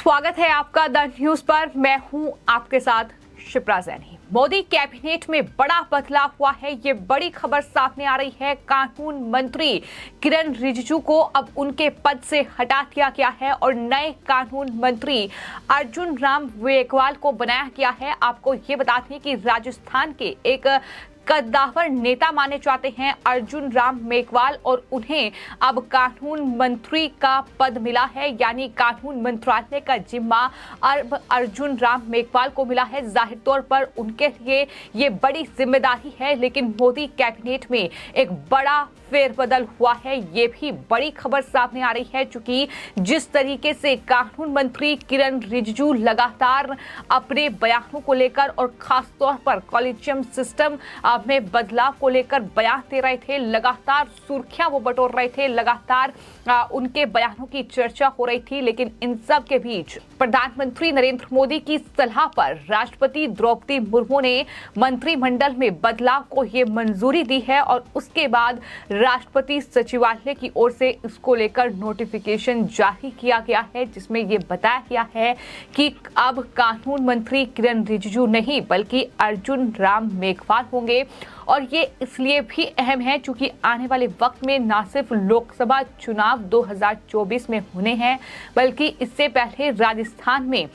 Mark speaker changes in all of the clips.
Speaker 1: स्वागत है आपका द न्यूज पर। मैं हूं आपके साथ शिप्रा सैनी। मोदी कैबिनेट में बड़ा बदलाव हुआ है, ये बड़ी खबर सामने आ रही है। कानून मंत्री किरण रिजिजू को अब उनके पद से हटा दिया गया है और नए कानून मंत्री अर्जुन राम मेघवाल को बनाया गया है। आपको ये बता दें कि राजस्थान के एक कद्दावर नेता माने जाते हैं अर्जुन राम मेघवाल और उन्हें अब कानून मंत्री का पद मिला है, यानी कानून मंत्रालय का जिम्मा अब अर्जुन राम मेघवाल को मिला है। जाहिर तौर पर उनके लिए ये बड़ी जिम्मेदारी है, लेकिन मोदी कैबिनेट में एक बड़ा फेरबदल हुआ है, ये भी बड़ी खबर सामने आ रही है। चूंकि जिस तरीके से कानून मंत्री किरण रिजिजू लगातार अपने बयानों को लेकर और खास तौर पर कॉलेजियम सिस्टम में बदलाव को लेकर बयान दे रहे थे, लगातार सुर्खियां वो बटोर रहे थे, लगातार उनके बयानों की चर्चा हो रही थी। लेकिन इन सब के बीच प्रधानमंत्री नरेंद्र मोदी की सलाह पर राष्ट्रपति द्रौपदी मुर्मू ने मंत्रिमंडल में बदलाव को ये मंजूरी दी है और उसके बाद राष्ट्रपति सचिवालय की ओर से इसको लेकर नोटिफिकेशन जारी किया गया है, जिसमें ये बताया गया है कि अब कानून मंत्री किरण रिजिजू नहीं बल्कि अर्जुन राम मेघवाल होंगे। और ये इसलिए भी अहम है क्योंकि आने वाले वक्त में न सिर्फ लोकसभा चुनाव 2024 में होने हैं, बल्कि इससे पहले राजस्थान में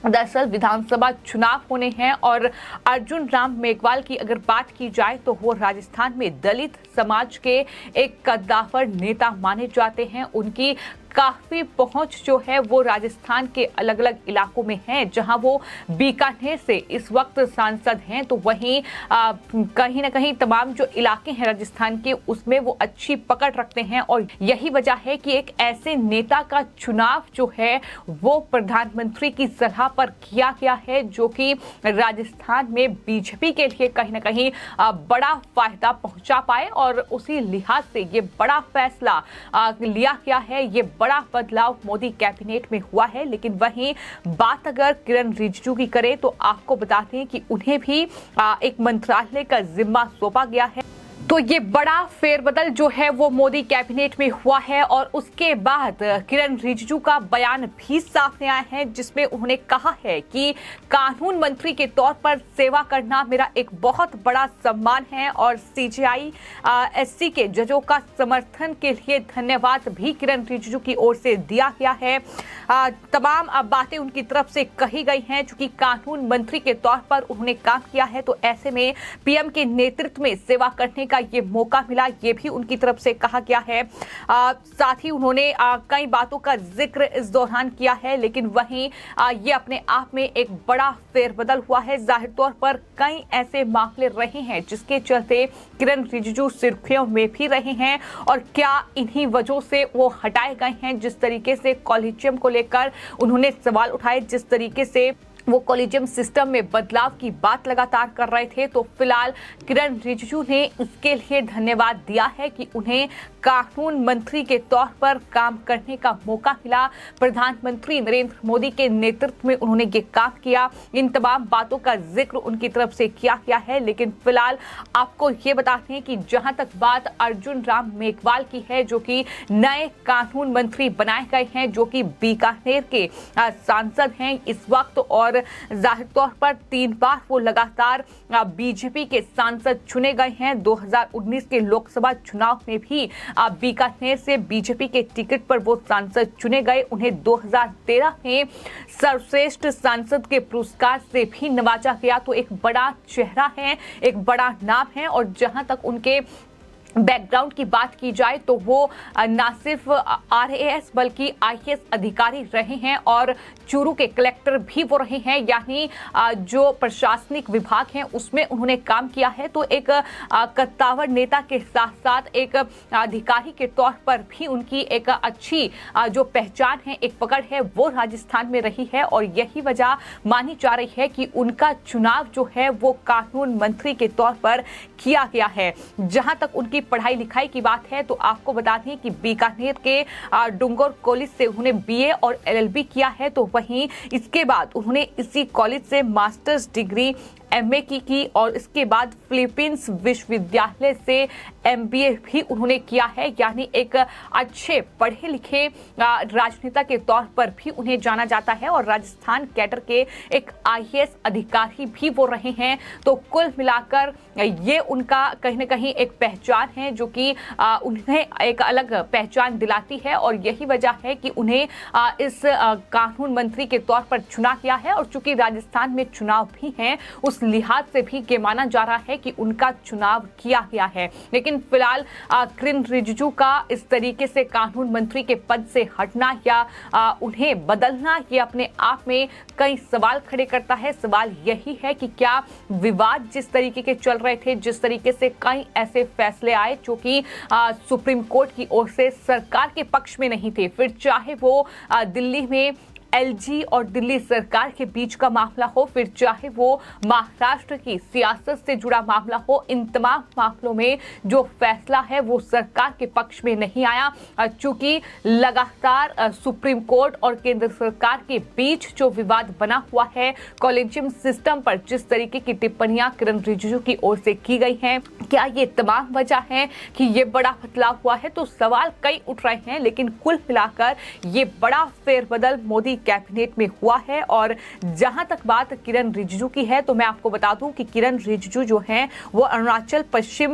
Speaker 1: दरअसल विधानसभा चुनाव होने हैं। और अर्जुन राम मेघवाल की अगर बात की जाए तो वो राजस्थान में दलित समाज के एक कद्दावर नेता माने जाते हैं। उनकी काफी पहुंच जो है वो राजस्थान के अलग अलग इलाकों में है, जहां वो बीकानेर से इस वक्त सांसद हैं, तो वहीं कहीं ना कहीं तमाम जो इलाके हैं राजस्थान के उसमें वो अच्छी पकड़ रखते हैं। और यही वजह है कि एक ऐसे नेता का चुनाव जो है वो प्रधानमंत्री की सलाह पर किया गया है, जो कि राजस्थान में बीजेपी के लिए कहीं ना कहीं बड़ा फायदा पहुंचा पाए। और उसी लिहाज से ये बड़ा फैसला लिया गया है, ये बड़ा बदलाव मोदी कैबिनेट में हुआ है। लेकिन वहीं बात अगर किरण रिजिजू की करें तो आपको बता दें कि उन्हें भी एक मंत्रालय का जिम्मा सौंपा गया है। तो ये बड़ा फेरबदल जो है वो मोदी कैबिनेट में हुआ है और उसके बाद किरण रिजिजू का बयान भी सामने आया है, जिसमें उन्होंने कहा है कि कानून मंत्री के तौर पर सेवा करना मेरा एक बहुत बड़ा सम्मान है और सीजेआई एससी के जजों का समर्थन के लिए धन्यवाद भी किरण रिजिजू की ओर से दिया गया है। तमाम बातें उनकी तरफ से कही गई हैं। चूंकि कानून मंत्री के तौर पर उन्होंने काम किया है, तो ऐसे में पीएम के नेतृत्व में सेवा करने का ये मौका मिला, ये भी उनकी तरफ से कहा गया है। साथ ही उन्होंने कई बातों का जिक्र इस दौरान किया है। लेकिन वहीं ये अपने आप में एक बड़ा फेरबदल हुआ है। जाहिर तौर पर कई ऐसे मामले रहे हैं जिसके चलते किरण रिजिजू सुर्खियों में भी रहे हैं और क्या इन्हीं वजहों से वो हटाए गए हैं। जिस तरीके से कॉलेजियम को लेकर उन्होंने सवाल उठाए, जिस तरीके से वो कॉलेजियम सिस्टम में बदलाव की बात लगातार कर रहे थे, तो फिलहाल किरण रिजिजू ने इसके लिए धन्यवाद दिया है कि उन्हें कानून मंत्री के तौर पर काम करने का मौका मिला। प्रधानमंत्री नरेंद्र मोदी के नेतृत्व में उन्होंने ये काम किया। इन तमाम बातों का जिक्र उनकी तरफ से किया गया है। लेकिन फिलहाल आपको ये बताते हैं कि जहां तक बात अर्जुन राम मेघवाल की है, जो कि नए कानून मंत्री बनाए गए हैं, जो कि बीकानेर के सांसद हैं इस वक्त, और जाहिर तौर पर 3 बार वो लगातार बीजेपी के सांसद चुने गए हैं। 2019 के लोकसभा चुनाव में भी बीकानेर से बीजेपी के टिकट पर वो सांसद चुने गए। उन्हें 2013 में सर्वश्रेष्ठ सांसद के पुरस्कार से भी नवाजा गया। तो एक बड़ा चेहरा है, एक बड़ा नाम है। और जहां तक उनके बैकग्राउंड की बात की जाए तो वो न सिर्फ आरएएस बल्कि आईएएस अधिकारी रहे हैं और चूरू के कलेक्टर भी वो रहे हैं, यानी जो प्रशासनिक विभाग है उसमें उन्होंने काम किया है। तो एक कद्दावर नेता के साथ साथ एक अधिकारी के तौर पर भी उनकी एक अच्छी जो पहचान है, एक पकड़ है, वो राजस्थान में रही है। और यही वजह मानी जा रही है कि उनका चुनाव जो है वो कानून मंत्री के तौर पर किया गया है। जहां तक उनकी पढ़ाई लिखाई की बात है तो आपको बता दें कि बीकानेर के डूंगर कॉलेज से उन्होंने बीए और एलएलबी किया है। तो वहीं इसके बाद उन्होंने इसी कॉलेज से मास्टर्स डिग्री MA की और इसके बाद फिलीपींस विश्वविद्यालय से MBA भी उन्होंने किया है। यानी एक अच्छे पढ़े लिखे राजनेता के तौर पर भी उन्हें जाना जाता है और राजस्थान कैडर के एक IAS अधिकारी भी वो रहे हैं। तो कुल मिलाकर ये उनका कहीं ना कहीं एक पहचान है जो कि उन्हें एक अलग पहचान दिलाती है और यही वजह है कि उन्हें इस कानून मंत्री के तौर पर चुना गया है। और चूंकि राजस्थान में चुनाव भी हैं, उस लिहाज से भी ये माना जा रहा है कि उनका चुनाव किया गया है। लेकिन फिलहाल किरेन रिजिजू का इस तरीके से कानून मंत्री के पद से हटना या उन्हें बदलना, ये अपने आप में कई सवाल खड़े करता है। सवाल यही है कि क्या विवाद जिस तरीके के चल रहे थे, जिस तरीके से कई ऐसे फैसले आए जो कि सुप्रीम कोर्ट की ओर से सरकार के पक्ष में नहीं थे, फिर चाहे वो दिल्ली में LG और दिल्ली सरकार के बीच का मामला हो, फिर चाहे वो महाराष्ट्र की सियासत से जुड़ा मामला हो, इन तमाम मामलों में जो फैसला है वो सरकार के पक्ष में नहीं आया। चूंकि लगातार सुप्रीम कोर्ट और केंद्र सरकार के बीच जो विवाद बना हुआ है, कॉलेजियम सिस्टम पर जिस तरीके की टिप्पणियां किरेन रिजिजू की ओर से की गई हैं, क्या ये तमाम वजह है कि ये बड़ा बदलाव हुआ है? तो सवाल कई उठ रहे हैं, लेकिन कुल मिलाकर ये बड़ा फेरबदल मोदी कैबिनेट में हुआ है। और जहां तक बात किरेन रिजिजू की है, तो मैं आपको बता दूं कि किरेन रिजिजू जो हैं वो अरुणाचल पश्चिम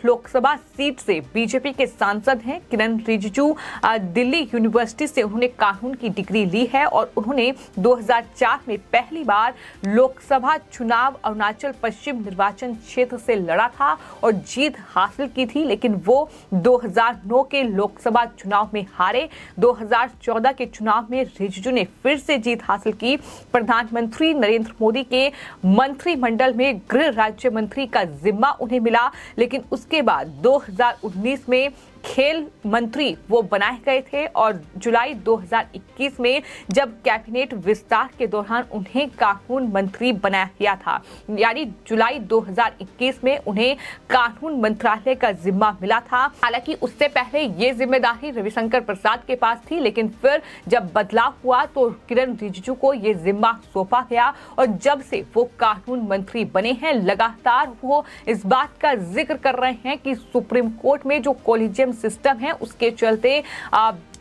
Speaker 1: लोकसभा सीट से बीजेपी के सांसद हैं। किरेन रिजिजू दिल्ली यूनिवर्सिटी से उन्होंने कानून की डिग्री ली है और उन्होंने 2004 में पहली बार लोकसभा चुनाव अरुणाचल पश्चिम निर्वाचन क्षेत्र से लड़ा था और जीत हासिल की थी। लेकिन वो 2009 के लोकसभा चुनाव में हारे। 2014 के चुनाव में रिजिजू ने फिर से जीत हासिल की। प्रधानमंत्री नरेंद्र मोदी के मंत्रिमंडल में गृह राज्य मंत्री का जिम्मा उन्हें मिला। लेकिन उसके बाद 2019 में खेल मंत्री वो बनाए गए थे और जुलाई 2021 में जब कैबिनेट विस्तार के दौरान उन्हें कानून मंत्री बनाया गया था। यानी जुलाई 2021 में उन्हें कानून मंत्रालय का जिम्मा मिला था। हालांकि उससे पहले ये जिम्मेदारी रविशंकर प्रसाद के पास थी, लेकिन फिर जब बदलाव हुआ तो किरेन रिजिजू को ये जिम्मा सौंपा गया और जब से वो कानून मंत्री बने हैं, लगातार वो इस बात का जिक्र कर रहे हैं कि सुप्रीम कोर्ट में जो कॉलेजियम सिस्टम है उसके चलते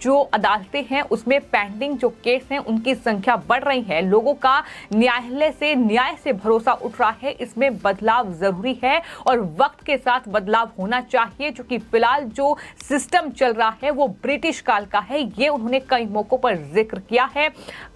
Speaker 1: जो अदालतें हैं उसमें पेंडिंग जो केस हैं उनकी संख्या बढ़ रही है। लोगों का न्याय से भरोसा उठ रहा है। इसमें बदलाव जरूरी है और वक्त के साथ बदलाव होना चाहिए। जो कि फिलहाल जो सिस्टम चल रहा है वो ब्रिटिश काल का है, ये उन्होंने कई मौकों पर जिक्र किया है।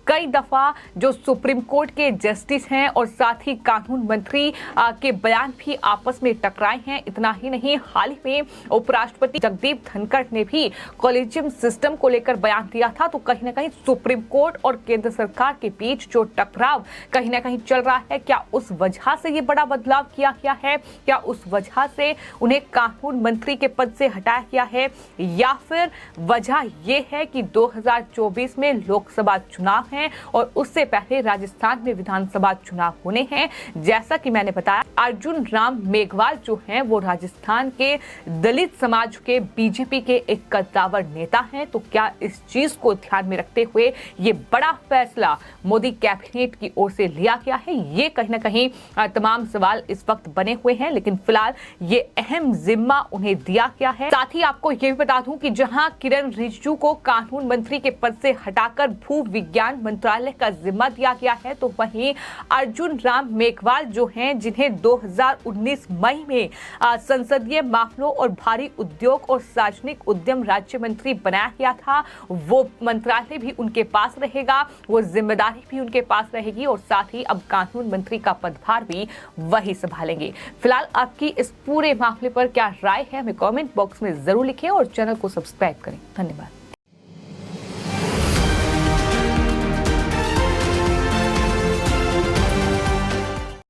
Speaker 1: कई दफा जो सुप्रीम कोर्ट के जस्टिस हैं और साथ ही कानून मंत्री के बयान भी आपस में टकराए हैं। इतना ही नहीं, हाल ही में उपराष्ट्रपति जगदीप धनखड़ ने भी कॉलेजियम सिस्टम को लेकर बयान दिया था। तो कहीं ना कहीं सुप्रीम कोर्ट और केंद्र सरकार के बीच जो टकराव कहीं ना कहीं चल रहा है, क्या उस वजह से ये बड़ा बदलाव किया गया है? क्या उस वजह से उन्हें कानून मंत्री के पद से हटाया गया है, या फिर वजह ये है कि 2024 में लोकसभा चुनाव हैं और उससे पहले राजस्थान में विधानसभा चुनाव होने हैं? जैसा कि मैंने बताया, अर्जुन राम मेघवाल जो हैं वो राजस्थान के दलित समाज के बीजेपी के एक कद्दावर नेता हैं। तो क्या इस चीज को ध्यान में रखते हुए ये बड़ा फैसला मोदी कैबिनेट की ओर से लिया गया है? ये कहीं ना कहीं तमाम सवाल इस वक्त बने हुए हैं, लेकिन फिलहाल ये अहम जिम्मा उन्हें दिया गया है। साथ ही आपको ये भी बता दूं कि जहां किरेन रिजिजू को कानून मंत्री के पद से हटाकर भू विज्ञान मंत्रालय का जिम्मा दिया गया है, तो वहीं अर्जुन राम मेघवाल जो हैं, जिन्हें 2019 मई में संसदीय मामलों और भारी उद्योग और सार्वजनिक उद्यम राज्य मंत्री बनाया गया था, वो मंत्रालय भी उनके पास रहेगा, वो जिम्मेदारी भी उनके पास रहेगी और साथ ही अब कानून मंत्री का पदभार भी वही संभालेंगे। फिलहाल आपकी इस पूरे मामले पर क्या राय है, हमें कमेंट बॉक्स में जरूर लिखें और चैनल को सब्सक्राइब करें। धन्यवाद।